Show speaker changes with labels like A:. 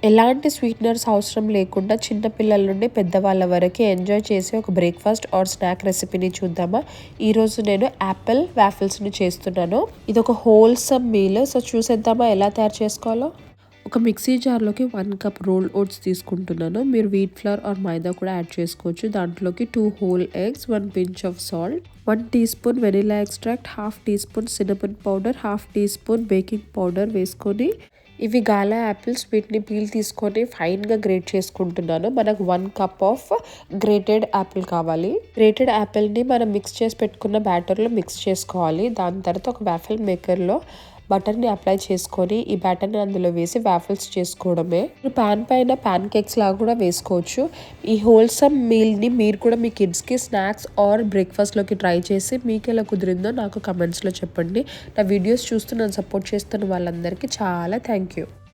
A: ఎలాంటి స్వీట్నర్స్ అవసరం లేకుండా చిన్న పిల్లల నుండి పెద్దవాళ్ళ వరకు ఎంజాయ్ చేసే ఒక బ్రేక్ఫాస్ట్ ఆర్ స్నాక్ రెసిపీని చూద్దామా. ఈరోజు నేను యాపిల్ వాఫిల్స్ని చేస్తున్నాను. ఇది ఒక హోల్సమ్ మీల్. సో చూసేద్దామా ఎలా తయారు చేసుకోవాలో. ఒక మిక్సీ జార్లోకి 1 కప్ రోల్ ఓట్స్ తీసుకుంటున్నాను. మీరు వీట్ ఫ్లోర్ ఆర్ మైదా కూడా యాడ్ చేసుకోవచ్చు. దాంట్లోకి 2 whole eggs, 1 pinch of salt, 1 teaspoon vanilla extract, half teaspoon cinnamon powder, half teaspoon baking powder వేసుకొని ఇవి గాలా యాపిల్స్, వీటిని పీల్ తీసుకొని ఫైన్గా గ్రేట్ చేసుకుంటున్నాను. మనకు 1 కప్ ఆఫ్ గ్రేటెడ్ యాపిల్ కావాలి. గ్రేటెడ్ యాపిల్ని మనం మిక్స్ చేసి పెట్టుకున్న బ్యాటర్లో మిక్స్ చేసుకోవాలి. దాని తర్వాత ఒక వాఫిల్ మేకర్లో బటర్ని అప్లై చేసుకొని ఈ బ్యాటర్ని అందులో వేసి వాఫిల్స్ చేసుకోవడమే. మీరు ప్యాన్ పైన ప్యాన్ కేక్స్ లాగా కూడా వేసుకోవచ్చు. ఈ హోల్సమ్ మీల్ని మీరు కూడా మీ కిడ్స్కి స్నాక్స్ ఆర్ బ్రేక్ఫాస్ట్లోకి ట్రై చేసి మీకు ఎలా కుదిరిందో నాకు కమెంట్స్లో చెప్పండి. నా వీడియోస్ చూస్తూ నన్ను సపోర్ట్ చేస్తున్న వాళ్ళందరికీ చాలా థ్యాంక్ యూ.